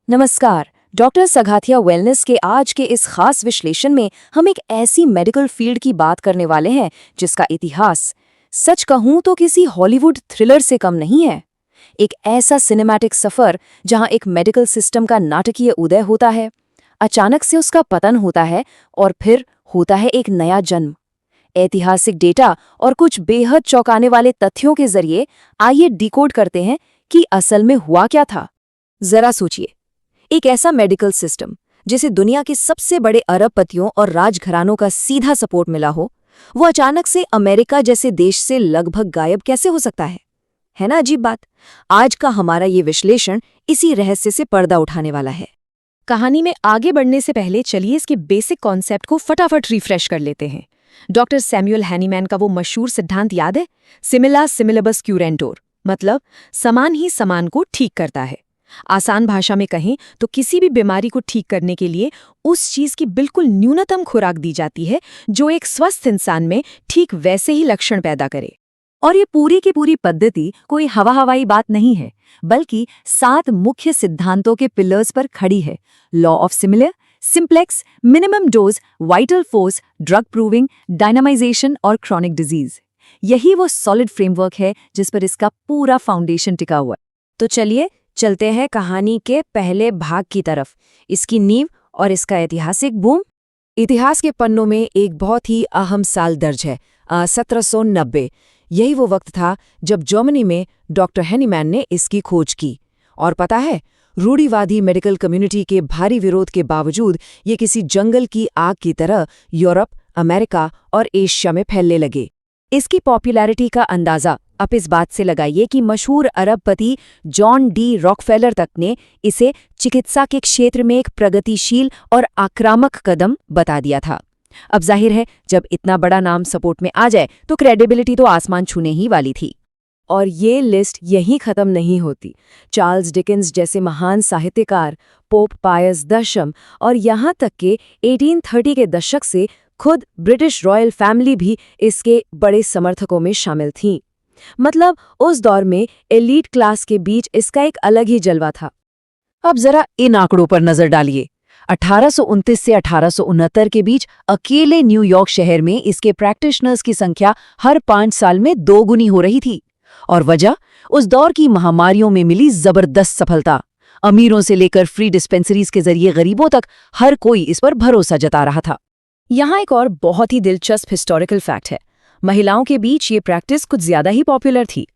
नमस्कार। Doctor सघाथिया wellness के आज के इस खास विश्लेषण में हम एक ऐसी मेडिकल फील्ड की बात करने वाले हैं जिसका इतिहास सच कहूं तो किसी हॉलीवुड थ्रिलर से कम नहीं है। एक ऐसा सिनेमैटिक सफर जहां एक मेडिकल सिस्टम का नाटकीय उदय होता है, अचानक से उसका पतन होता है और फिर होता है एक नया जन्म। ऐतिहासिक डेटा और कुछ बेहद चौंकाने वाले तथ्यों के जरिए आइए डिकोड करते हैं कि असल में हुआ क्या था। जरा सोचिए, एक ऐसा मेडिकल सिस्टम जिसे दुनिया के सबसे बड़े अरबपतियों और राजघरानों का सीधा सपोर्ट मिला हो, वो अचानक से अमेरिका जैसे देश से लगभग गायब कैसे हो सकता है ना अजीब बात। आज का हमारा ये विश्लेषण इसी रहस्य से पर्दा उठाने वाला है। कहानी में आगे बढ़ने से पहले चलिए इसके बेसिक कॉन्सेप्ट को फटाफट रिफ्रेश कर लेते हैं। डॉक्टर सैमुअल हैनीमैन का वो मशहूर सिद्धांत याद है, सिमिला सिमिलबस क्यूरेंटोर, मतलब समान ही समान को ठीक करता है। आसान भाषा में कहें तो किसी भी बीमारी को ठीक करने के लिए उस चीज की बिल्कुल न्यूनतम खुराक दी जाती है जो एक स्वस्थ इंसान में ठीक वैसे ही लक्षण पैदा करे। और ये पूरी की पूरी पद्धति कोई हवाई बात नहीं है, बल्कि 7 मुख्य सिद्धांतों के पिलर्स पर खड़ी है। Law of similar, simplex, minimum dose, vital force, drug proving, dynamisation और क्रॉनिक डिजीज। यही वो सॉलिड फ्रेमवर्क है जिस पर इसका पूरा फाउंडेशन टिका हुआ है। तो चलिए चलते हैं कहानी के पहले भाग की तरफ, इसकी नींव और इसका ऐतिहासिक बूम। इतिहास के पन्नों में एक बहुत ही अहम साल दर्ज है, 1790। यही वो वक्त था जब जर्मनी में डॉक्टर हैनीमैन ने इसकी खोज की। और पता है, रूढ़िवादी मेडिकल कम्युनिटी के भारी विरोध के बावजूद ये किसी जंगल की आग की तरह यूरोप, अमेरिका और एशिया में फैलने लगे। इसकी पॉपुलैरिटी का अंदाजा आप इस बात से लगाइए कि मशहूर अरबपति जॉन डी रॉकफेलर तक ने इसे चिकित्सा के क्षेत्र में एक प्रगतिशील और आक्रामक कदम बता दिया था। अब जाहिर है, जब इतना बड़ा नाम सपोर्ट में आ जाए तो क्रेडिबिलिटी तो आसमान छूने ही वाली थी। और ये लिस्ट यहीं खत्म नहीं होती। चार्ल्स डिकेंस जैसे महान साहित्यकार, पोप पायस X और यहाँ तक के 1830 के दशक से खुद ब्रिटिश रॉयल फैमिली भी इसके बड़े समर्थकों में शामिल थीं। मतलब उस दौर में एलीट क्लास के बीच इसका एक अलग ही जलवा था। अब जरा इन आंकड़ों पर नजर डालिए। 1829 से 1869 के बीच अकेले न्यूयॉर्क शहर में इसके प्रैक्टिशनर्स की संख्या हर 5 साल में 2 गुनी हो रही थी। और वजह, उस दौर की महामारियों में मिली जबरदस्त सफलता। अमीरों से लेकर फ्री डिस्पेंसरीज के जरिए गरीबों तक हर कोई इस पर भरोसा जता रहा था। यहाँ एक और बहुत ही दिलचस्प हिस्टोरिकल फैक्ट है। महिलाओं के बीच ये प्रैक्टिस कुछ ज्यादा ही पॉपुलर थी।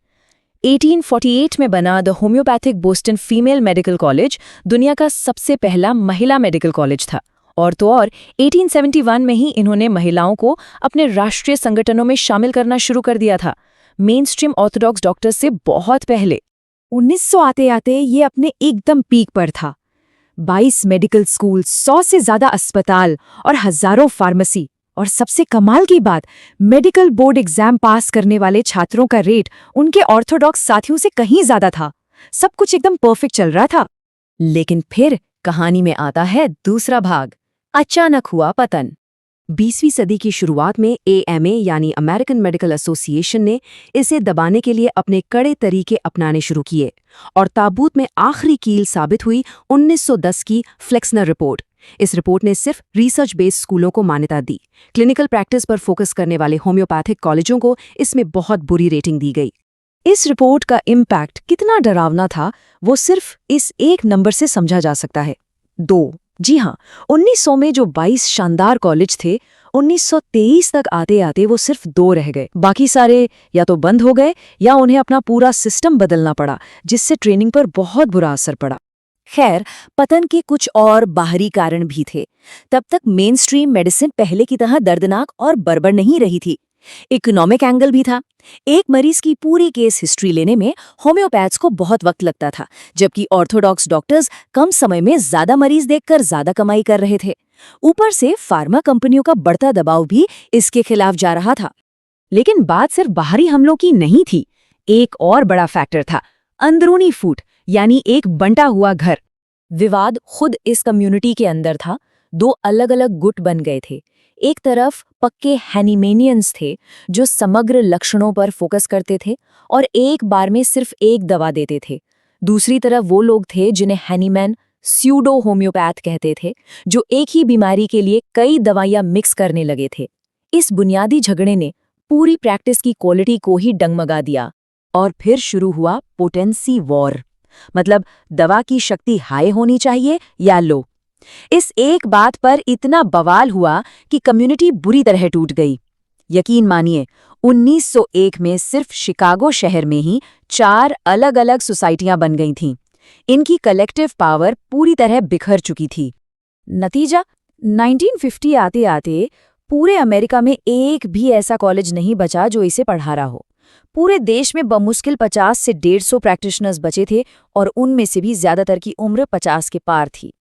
1848 में बना the homeopathic Boston female medical college दुनिया का सबसे पहला महिला मेडिकल कॉलेज था। और तो और 1871 में ही इन्होंने महिलाओं को अपने राष्ट्रीय संगठनों में शामिल करना शुरू कर दिया था, मेन स्ट्रीम ऑर्थोडॉक्स डॉक्टर्स से बहुत पहले। 1900 आते आते ये अपने एकदम पीक पर था। 22 मेडिकल स्कूल, 100 से ज्यादा अस्पताल और हजारों फार्मेसी। और सबसे कमाल की बात, मेडिकल बोर्ड एग्जाम पास करने वाले छात्रों का रेट उनके ऑर्थोडॉक्स साथियों से कहीं ज्यादा था। सब कुछ एकदम परफेक्ट चल रहा था। लेकिन फिर कहानी में आता है दूसरा भाग। अचानक हुआ पतन। 20वीं सदी की शुरुआत में AMA यानी अमेरिकन मेडिकल एसोसिएशन ने इसे दबाने के लिए अपने कड़े तरीके अपनाने शुरू किए। और ताबूत में आखिरी कील साबित हुई 1910 की फ्लेक्सनर रिपोर्ट। इस रिपोर्ट ने सिर्फ रिसर्च बेस्ड स्कूलों को मान्यता दी। क्लिनिकल प्रैक्टिस पर फोकस करने वाले होम्योपैथिक कॉलेजों को इसमें बहुत बुरी रेटिंग दी गई। इस रिपोर्ट का इम्पैक्ट कितना डरावना था, वो सिर्फ इस एक नंबर से समझा जा सकता है, 2। जी हाँ, 1900 में जो 22 शानदार कॉलेज थे, 1923 तक आते आते वो सिर्फ 2 रह गए। बाकी सारे या तो बंद हो गए या उन्हें अपना पूरा सिस्टम बदलना पड़ा, जिससे ट्रेनिंग पर बहुत बुरा असर पड़ा। खैर, पतन के कुछ और बाहरी कारण भी थे। तब तक मेन स्ट्रीम मेडिसिन पहले की तरह दर्दनाक और बर्बर नहीं रही थी। इकोनॉमिक एंगल भी था। एक मरीज की पूरी केस हिस्ट्री लेने में होम्योपैथ्स को बहुत वक्त लगता था, जबकि ऑर्थोडॉक्स डॉक्टर्स कम समय में ज्यादा मरीज देखकर ज्यादा कमाई कर रहे थे। ऊपर से फार्मा कंपनियों का बढ़ता दबाव भी इसके खिलाफ जा रहा था। लेकिन बात सिर्फ बाहरी हमलों की नहीं थी। एक और बड़ा फैक्टर था, अंदरूनी फूट, यानी एक बंटा हुआ घर। विवाद खुद इस कम्युनिटी के अंदर था। 2 अलग-अलग गुट बन गए थे। एक तरफ पक्के हैनीमेनियंस थे जो समग्र लक्षणों पर फोकस करते थे और एक बार में सिर्फ एक दवा देते थे। दूसरी तरफ वो लोग थे जिन्हें हैनीमैन स्यूडो होम्योपैथ कहते थे, जो एक ही बीमारी के लिए कई दवाइयां मिक्स करने लगे थे। इस बुनियादी झगड़े ने पूरी प्रैक्टिस की क्वालिटी को ही डगमगा दिया। और फिर शुरू हुआ पोटेंसी वॉर, मतलब दवा की शक्ति हाई होनी चाहिए या लो। इस एक बात पर इतना बवाल हुआ कि कम्युनिटी बुरी तरह टूट गई। यकीन मानिए, 1901 में सिर्फ शिकागो शहर में ही 4 अलग-अलग सोसाइटियां बन गई थीं। इनकी कलेक्टिव पावर पूरी तरह बिखर चुकी थी। नतीजा, 1950 आते-आते पूरे अमेरिका में एक भी ऐसा कॉलेज नहीं बचा जो इसे पढ़ा रहा हो। पूरे देश में बमुश्किल 50 से 150 प्रैक्टिशनर्स बचे थे और उनमें से भी ज्यादातर की उम्र 50 के पार थी।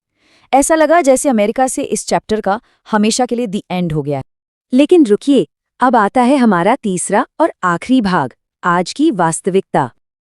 ऐसा लगा जैसे अमेरिका से इस चैप्टर का हमेशा के लिए दी एंड हो गया। लेकिन रुकिए, अब आता है हमारा तीसरा और आखिरी भाग, आज की वास्तविकता।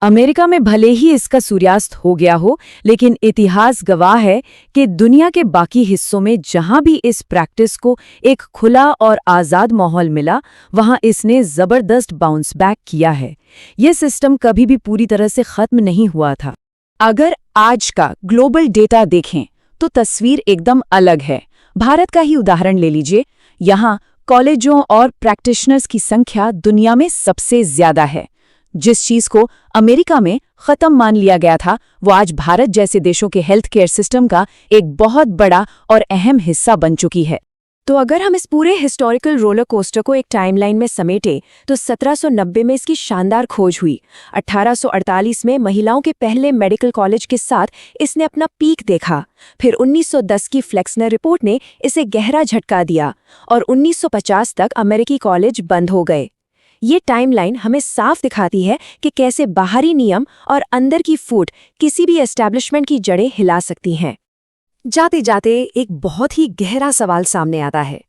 अमेरिका में भले ही इसका सूर्यास्त हो गया हो, लेकिन इतिहास गवाह है कि दुनिया के बाकी हिस्सों में जहां भी इस प्रैक्टिस को एक खुला और आज़ाद माहौल मिला, वहां इसने जबरदस्त बाउंस बैक किया है। ये सिस्टम कभी भी पूरी तरह से खत्म नहीं हुआ था। अगर आज का ग्लोबल डेटा देखें तो तस्वीर एकदम अलग है। भारत का ही उदाहरण ले लीजिए। यहाँ कॉलेजों और प्रैक्टिशनर्स की संख्या दुनिया में सबसे ज्यादा है। जिस चीज को अमेरिका में खत्म मान लिया गया था, वो आज भारत जैसे देशों के हेल्थ केयर सिस्टम का एक बहुत बड़ा और अहम हिस्सा बन चुकी है। तो अगर हम इस पूरे हिस्टोरिकल रोलर कोस्टर को एक टाइमलाइन में समेटें, तो 1790 में इसकी शानदार खोज हुई। 1848 में महिलाओं के पहले मेडिकल कॉलेज के साथ इसने अपना पीक देखा। फिर 1910 की फ्लेक्सनर रिपोर्ट ने इसे गहरा झटका दिया और 1950 तक अमेरिकी कॉलेज बंद हो गए। ये टाइमलाइन हमें साफ दिखाती है कि कैसे बाहरी नियम और अंदर की फूट किसी भी एस्टैब्लिशमेंट की जड़ें हिला सकती हैं। जाते जाते एक बहुत ही गहरा सवाल सामने आता है।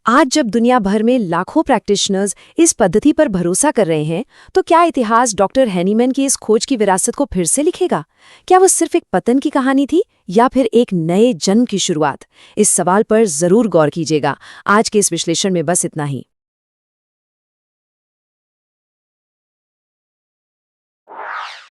आज जब दुनिया भर में लाखों प्रैक्टिशनर्स इस पद्धति पर भरोसा कर रहे हैं, तो क्या इतिहास डॉक्टर हैनीमैन की इस खोज की विरासत को फिर से लिखेगा? क्या वो सिर्फ एक पतन की कहानी थी या फिर एक नए जन्म की शुरुआत? इस सवाल पर जरूर गौर कीजिएगा। आज के इस विश्लेषण में बस इतना ही।